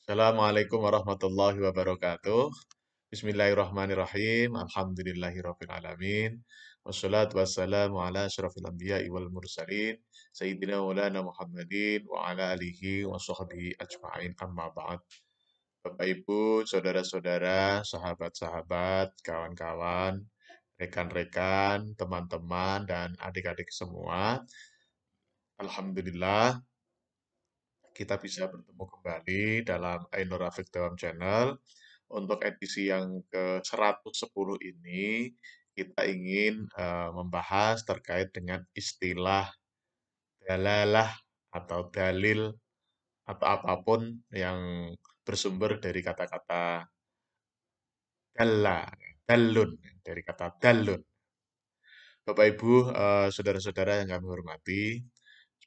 Assalamualaikum warahmatullahi wabarakatuh. Bismillahirrahmanirrahim. Alhamdulillahirabbil alamin. Wassalatu wassalamu ala asyrafil anbiya'i wal mursalin sayyidina maulana Muhammadin wa ala alihi wa sahbihi ajma'in amma ba'd. Bapak Ibu, saudara-saudara, sahabat-sahabat, kawan-kawan, rekan-rekan, teman-teman dan adik-adik semua. Alhamdulillah kita bisa bertemu kembali dalam Ainur Rafiq Dawam Channel. Untuk edisi yang ke-110 ini, kita ingin membahas terkait dengan istilah dalalah atau dalil atau apapun yang bersumber dari kata-kata dalla, dalun, dari kata dalun. Bapak Ibu, saudara-saudara yang kami hormati,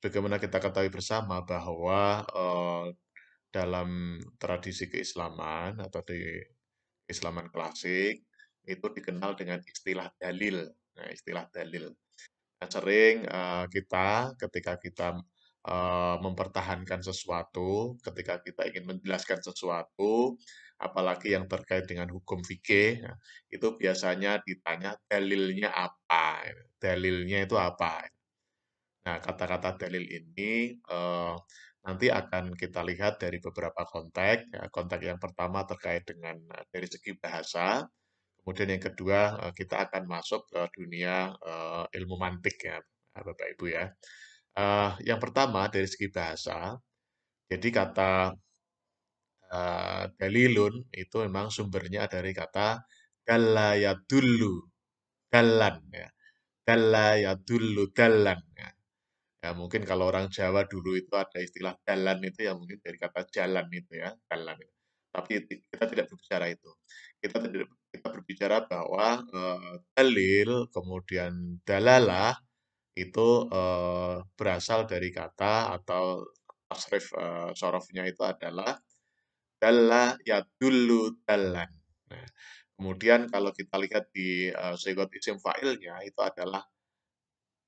sebagaimana kita ketahui bersama bahwa dalam tradisi keislaman atau di keislaman klasik itu dikenal dengan istilah dalil. Nah, istilah dalil. Nah, sering kita ketika kita mempertahankan sesuatu, ketika kita ingin menjelaskan sesuatu, apalagi yang terkait dengan hukum fikih, nah, itu biasanya ditanya dalilnya apa, dalilnya itu apa. Nah, kata-kata dalil ini nanti akan kita lihat dari beberapa konteks. Ya, konteks yang pertama terkait dengan dari segi bahasa, kemudian yang kedua kita akan masuk ke dunia ilmu mantik ya, Bapak Ibu ya. Yang pertama dari segi bahasa, jadi kata dalilun itu memang sumbernya dari kata dalla yadullu, dalan ya. Dalla yadullu dalan ya. Ya, mungkin kalau orang Jawa dulu itu ada istilah dalan itu ya mungkin dari kata jalan itu ya, dalan itu. Tapi kita tidak berbicara itu. Kita berbicara bahwa dalil kemudian dalalah itu berasal dari kata atau tasrif sorofnya itu adalah dalla yadullu dalan. Nah, kemudian kalau kita lihat di sigot isim fa'ilnya itu adalah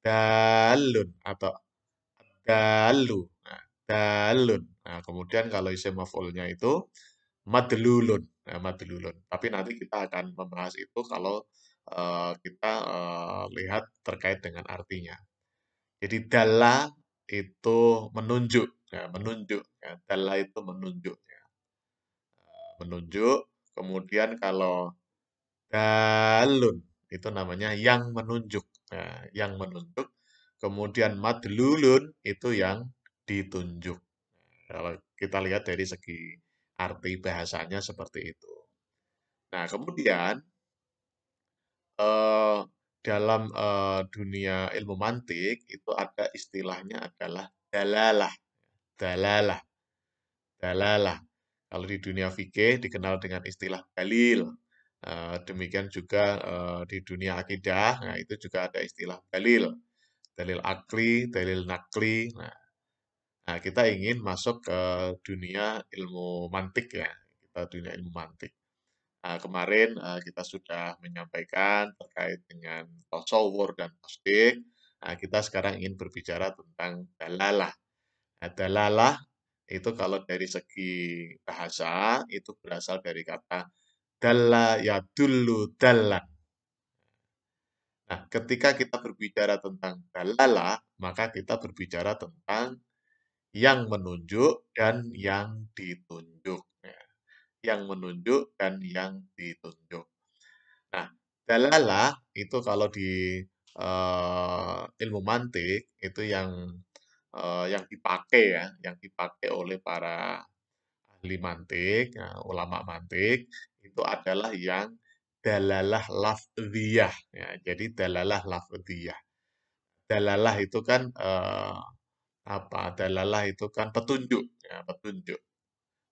dalun atau dalu. Nah, dalun. Nah, kemudian kalau isim maf'ulnya itu madlulun. Nah, madlulun. Tapi nanti kita akan membahas itu kalau kita lihat terkait dengan artinya. Jadi dalla itu menunjuk, ya, menunjuk. Ya. Dalla itu menunjuk, ya. Menunjuk. Kemudian kalau dalun itu namanya yang menunjuk. Nah, yang menunjuk. Kemudian madlulun itu yang ditunjuk. Kalau kita lihat dari segi arti bahasanya seperti itu. Nah, kemudian eh, dalam dunia ilmu mantik itu ada istilahnya adalah dalalah, dalalah, dalalah. Kalau di dunia fikih dikenal dengan istilah dalil. Demikian juga di dunia akidah, nah itu juga ada istilah dalil, dalil akli, dalil nakli. Nah, kita ingin masuk ke dunia ilmu mantik ya, kita dunia ilmu mantik. Nah, kemarin kita sudah menyampaikan terkait dengan tasawur dan tasdik. Nah, kita sekarang ingin berbicara tentang dalalah. Nah, dalalah itu kalau dari segi bahasa itu berasal dari kata dalla yadullu dallan. Nah, ketika kita berbicara tentang dalalah, maka kita berbicara tentang yang menunjuk dan yang ditunjuk. Ya, yang menunjuk dan yang ditunjuk. Nah, dalalah itu kalau di ilmu mantik itu yang dipakai ya, yang dipakai oleh para ahli mantik, ya, ulama mantik itu adalah yang dalalah lafziyah. Ya, jadi dalalah lafziyah. Dalalah itu kan apa? Dalalah itu kan petunjuk, ya, petunjuk.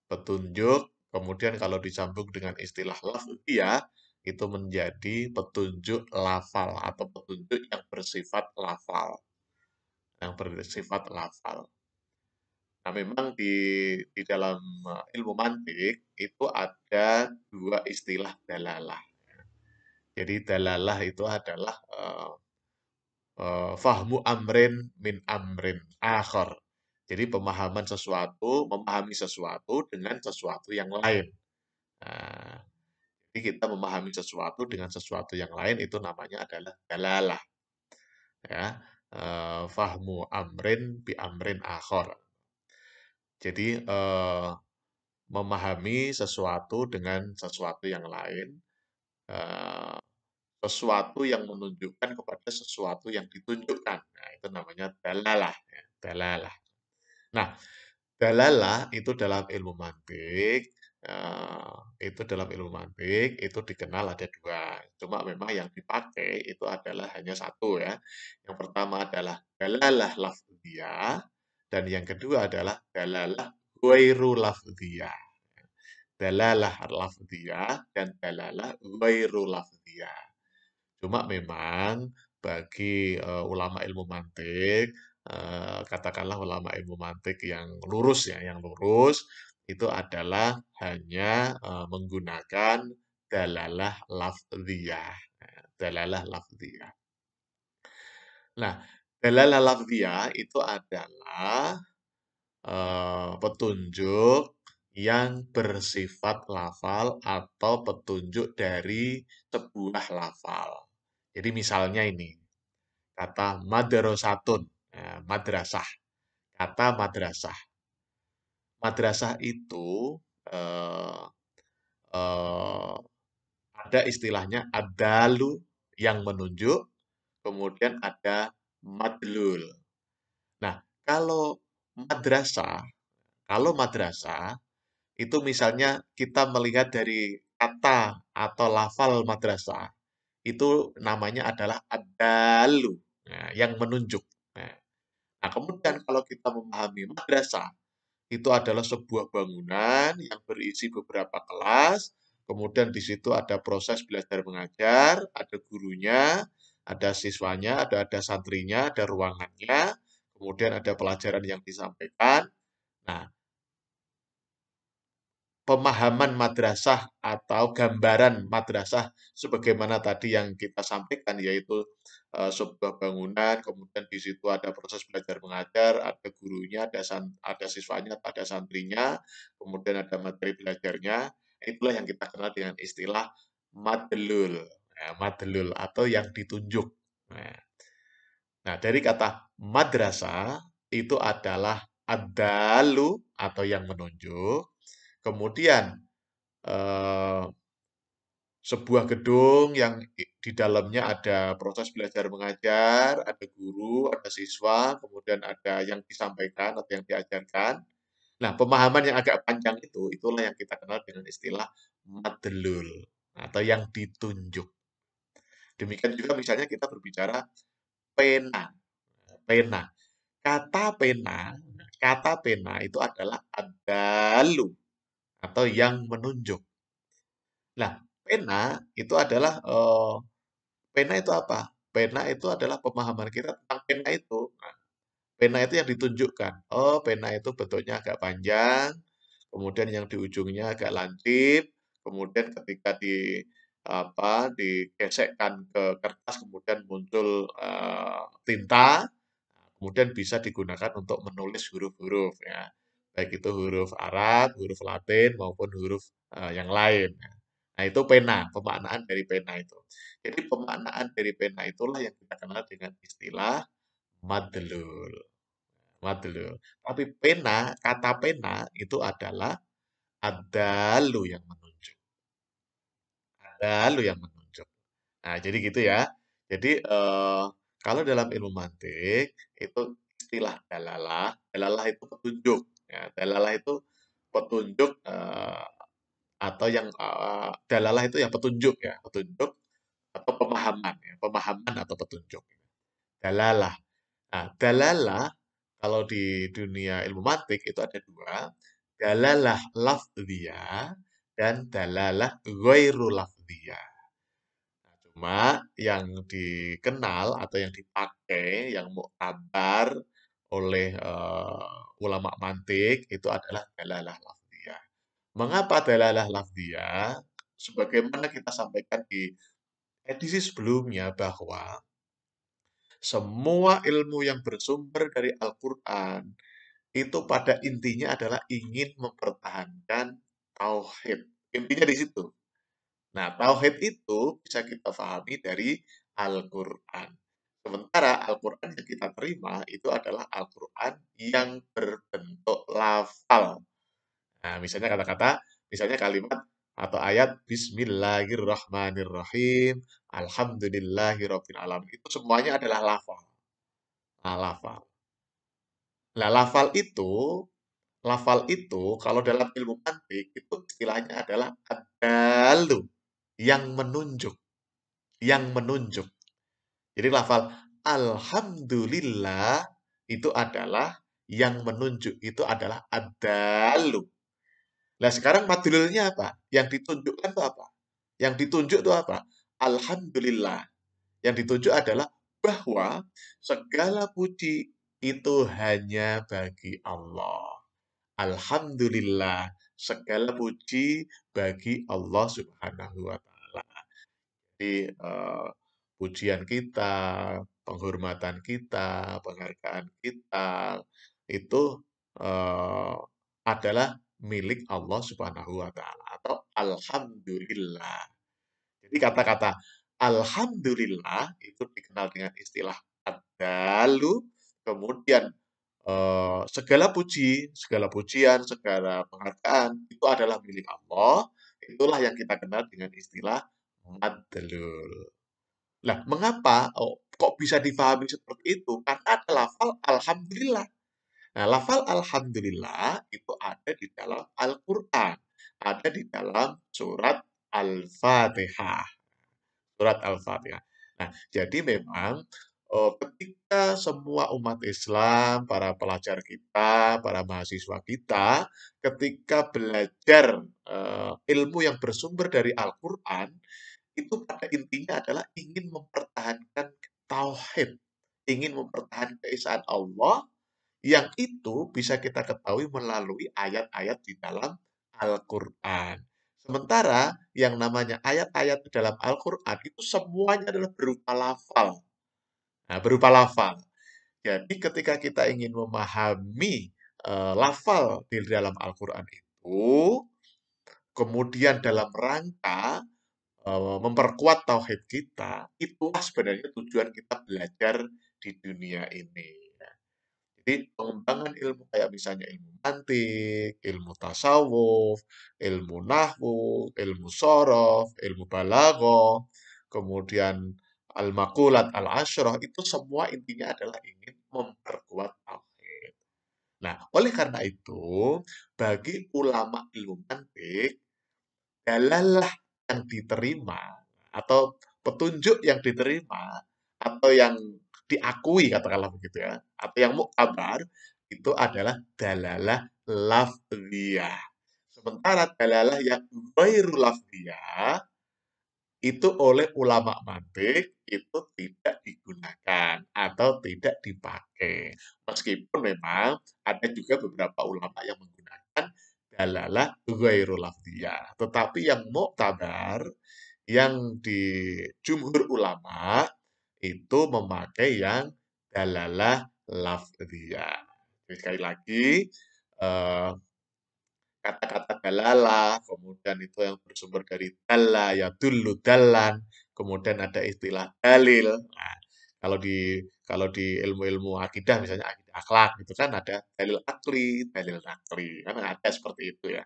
Petunjuk, kemudian kalau disambung dengan istilah lafziyah, itu menjadi petunjuk lafal atau petunjuk yang bersifat lafal. Yang bersifat lafal. Nah, memang di dalam ilmu mantik itu ada dua istilah dalalah. Jadi dalalah itu adalah fahmu amrin min amrin akhor. Jadi memahami sesuatu dengan sesuatu yang lain. Nah, jadi kita memahami sesuatu dengan sesuatu yang lain itu namanya adalah dalalah, ya. Fahmu amrin bi amrin akhor. Jadi memahami sesuatu dengan sesuatu yang lain, eh, sesuatu yang menunjukkan kepada sesuatu yang ditunjukkan. Nah, itu namanya dalalah, ya, dalalah. Nah, dalalah itu dalam ilmu mantik, itu dikenal ada dua. Cuma memang yang dipakai itu adalah hanya satu ya. Yang pertama adalah dalalah lafziyah dan yang kedua adalah dalalah ghairu lafziyah. Dalalah lafziyah dan dalalah ghairu lafziyah. Cuma memang bagi ulama ilmu mantik, katakanlah ulama ilmu mantik yang lurus ya, yang lurus itu adalah hanya menggunakan dalalah lafziyah. Dalalah lafziyah. Nah, dalalah lafziyah itu adalah petunjuk yang bersifat lafal atau petunjuk dari sebuah lafal. Jadi misalnya ini, kata madrasatun, madrasah. Kata madrasah. Madrasah itu eh, eh, ada istilahnya adalu yang menunjuk, kemudian ada madlul. Nah, kalau madrasah, kalau madrasah itu misalnya kita melihat dari kata atau lafal madrasah, itu namanya adalah adalu, nah, yang menunjuk. Nah, kemudian kalau kita memahami madrasah, itu adalah sebuah bangunan yang berisi beberapa kelas, kemudian di situ ada proses belajar mengajar, ada gurunya, ada siswanya, ada santrinya, ada ruangannya, kemudian ada pelajaran yang disampaikan. Nah, pemahaman madrasah atau gambaran madrasah sebagaimana tadi yang kita sampaikan yaitu sebuah bangunan, kemudian di situ ada proses belajar mengajar, ada gurunya, ada siswanya, ada santrinya, kemudian ada materi belajarnya. Itulah yang kita kenal dengan istilah madlul, ya, madlul atau yang ditunjuk. Nah, dari kata madrasah itu adalah adalu atau yang menunjuk. Kemudian eh, sebuah gedung yang di dalamnya ada proses belajar mengajar, ada guru, ada siswa, kemudian ada yang disampaikan atau yang diajarkan. Nah, pemahaman yang agak panjang itu, itulah yang kita kenal dengan istilah madlul atau yang ditunjuk. Demikian juga misalnya kita berbicara pena. Pena. Kata pena itu adalah adalu atau yang menunjuk. Nah, pena itu adalah pena itu apa? Pena itu adalah pemahaman kita tentang pena itu. Nah, pena itu yang ditunjukkan. Oh, pena itu bentuknya agak panjang, kemudian yang di ujungnya agak lancip, kemudian ketika digesekkan ke kertas kemudian muncul tinta, kemudian bisa digunakan untuk menulis huruf-huruf ya. Baik itu huruf Arab, huruf Latin maupun huruf yang lain. Nah, itu pena, pemaknaan dari pena itu. Jadi pemaknaan dari pena itulah yang kita kenal dengan istilah madlul. Madlul. Tapi pena, kata pena itu adalah adalu yang menunjuk. Adalu yang menunjuk. Nah, jadi gitu ya. Jadi kalau dalam ilmu mantik itu istilah dalalah, dalalah itu petunjuk. Ya, dalalah itu petunjuk atau yang dalalah itu yang petunjuk ya, petunjuk atau pemahaman ya, pemahaman atau petunjuk. Dalalah. Nah, dalalah kalau di dunia ilmu mantik itu ada dua, dalalah lafziyah dan dalalah ghairu lafziyah. Cuma yang dikenal atau yang dipakai, yang muktabar oleh ulama mantik itu adalah dalalah lafziyah. Mengapa dalalah lafziyah? Sebagaimana kita sampaikan di edisi sebelumnya bahwa semua ilmu yang bersumber dari Al-Quran itu pada intinya adalah ingin mempertahankan tauhid. Intinya di situ. Nah, tauhid itu bisa kita pahami dari Al-Quran. Sementara Al-Quran yang kita terima itu adalah Al-Quran yang berbentuk lafal. Nah, misalnya kata-kata, misalnya kalimat atau ayat Bismillahirrahmanirrahim, Alhamdulillahirabbil alamin. Itu semuanya adalah lafal. Nah, lafal. Nah, lafal itu kalau dalam ilmu mantik itu istilahnya adalah adalu yang menunjuk, yang menunjuk. Jadi lafal alhamdulillah itu adalah yang menunjuk, itu adalah adalu. Nah, sekarang madlulnya apa? Yang ditunjukkan itu apa? Yang ditunjuk itu apa? Alhamdulillah. Yang ditunjuk adalah bahwa segala puji itu hanya bagi Allah. Alhamdulillah, segala puji bagi Allah Subhanahu wa taala. Jadi pujian kita, penghormatan kita, penghargaan kita itu eh, adalah milik Allah Subhanahu wa taala atau alhamdulillah. Jadi kata-kata alhamdulillah itu dikenal dengan istilah adalu, kemudian segala puji, segala pujian, segala penghargaan itu adalah milik Allah. Itulah yang kita kenal dengan istilah madlul. Lah, mengapa kok bisa difahami seperti itu? Karena ada lafal alhamdulillah. Nah, lafal alhamdulillah itu ada di dalam Al-Qur'an, ada di dalam surat Al-Fatihah. Surat Al-Fatihah. Nah, jadi memang ketika semua umat Islam, para pelajar kita, para mahasiswa kita, ketika belajar ilmu yang bersumber dari Al-Quran, itu pada intinya adalah ingin mempertahankan tauhid, ingin mempertahankan keesaan Allah yang itu bisa kita ketahui melalui ayat-ayat di dalam Al-Quran. Sementara yang namanya ayat-ayat di dalam Al-Quran itu semuanya adalah berupa lafal. Nah, berupa lafal. Jadi ketika kita ingin memahami lafal di dalam Al-Quran itu, kemudian dalam rangka memperkuat tauhid kita, itulah sebenarnya tujuan kita belajar di dunia ini. Jadi pengembangan ilmu kayak misalnya ilmu mantik, ilmu tasawuf, ilmu nahwu, ilmu sorof, ilmu balaghah, kemudian al-maqulat al-asyrah itu semua intinya adalah ingin memperkuat tauhid. Nah, oleh karena itu, bagi ulama ilmu mantik, dalalah yang diterima atau petunjuk yang diterima atau yang diakui katakanlah begitu ya, atau yang muktabar itu adalah dalalah lafziyah. Sementara dalalah yang ghairu lafziyah itu oleh ulama mantik itu tidak digunakan atau tidak dipakai. Meskipun memang ada juga beberapa ulama yang menggunakan dalalah ghairu lafziyah. Tetapi yang muktabar, yang di jumhur ulama itu memakai yang dalalah lafziyah. Jadi sekali lagi, eh, kata-kata dalalah, kemudian itu yang bersumber dari dalla, ya dulu dalan, kemudian ada istilah dalil. Nah, kalau di ilmu-ilmu akidah misalnya akidah akhlak itu kan ada dalil akli, dalil nakli, kan ada seperti itu ya.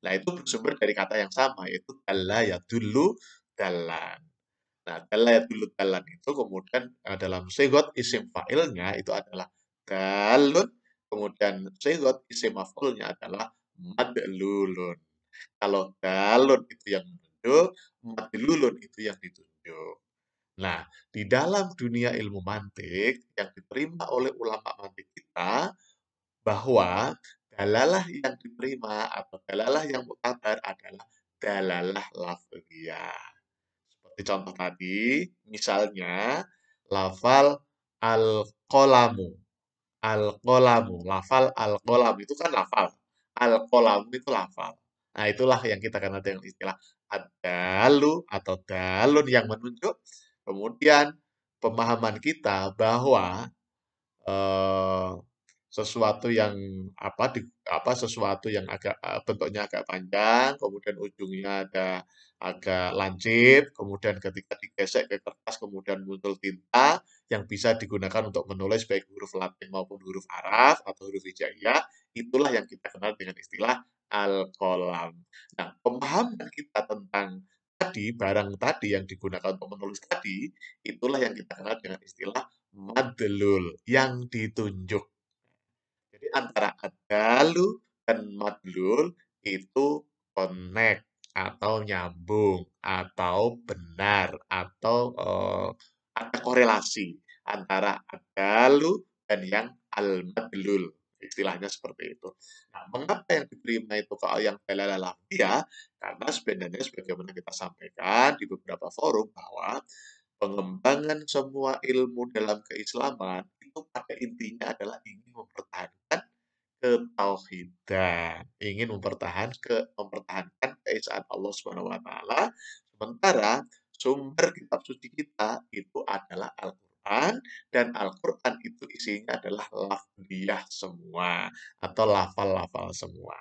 Nah, itu bersumber dari kata yang sama yaitu dalla ya dulu dalan. Nah, dalla ya dulu dalan itu kemudian dalam sigot isim fa'ilnya itu adalah dalun, kemudian sigot isim maf'ulnya adalah madlulun. Kalau dalun itu yang menunjuk, madlulun itu yang ditunjuk. Nah, di dalam dunia ilmu mantik yang diterima oleh ulama mantik kita bahwa dalalah yang diterima atau dalalah yang muktabar adalah dalalah lafziyah. Seperti contoh tadi, misalnya lafal al-qolamu. Al-qolamu, lafal al-qolam itu kan lafal. Al-qolamu itu lafal. Nah, itulah yang kita kenal dengan istilah ad-dalu atau dalun yang menunjuk. Kemudian pemahaman kita bahwa eh, sesuatu yang sesuatu yang agak bentuknya agak panjang, kemudian ujungnya ada agak lancip, kemudian ketika digesek ke kertas kemudian muncul tinta yang bisa digunakan untuk menulis baik huruf Latin maupun huruf Arab atau huruf hijaiyah, itulah yang kita kenal dengan istilah al-qalam. Nah, pemahaman kita tentang barang tadi yang digunakan untuk menulis tadi, itulah yang kita kenal dengan istilah madlul, yang ditunjuk. Jadi antara adalu dan madlul itu connect atau nyambung atau benar atau ada korelasi antara adalu dan yang al-madlul. Istilahnya seperti itu. Nah, mengapa yang diterima itu kalau yang dalalah lafziyah? Karena sebenarnya sebagaimana kita sampaikan di beberapa forum bahwa pengembangan semua ilmu dalam keislaman itu pada intinya adalah ingin mempertahankan ketauhidan, ingin mempertahankan keesaan Allah Subhanahu wa taala, sementara sumber kitab suci kita itu adalah Al-Qur'an dan Al-Qur'an itu isinya adalah lafziyah semua atau lafal-lafal semua.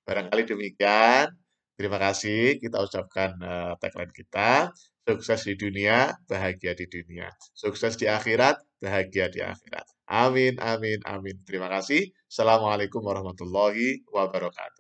Barangkali demikian. Terima kasih kita ucapkan tagline kita, sukses di dunia, bahagia di dunia. Sukses di akhirat, bahagia di akhirat. Amin, amin, amin. Terima kasih. Assalamualaikum warahmatullahi wabarakatuh.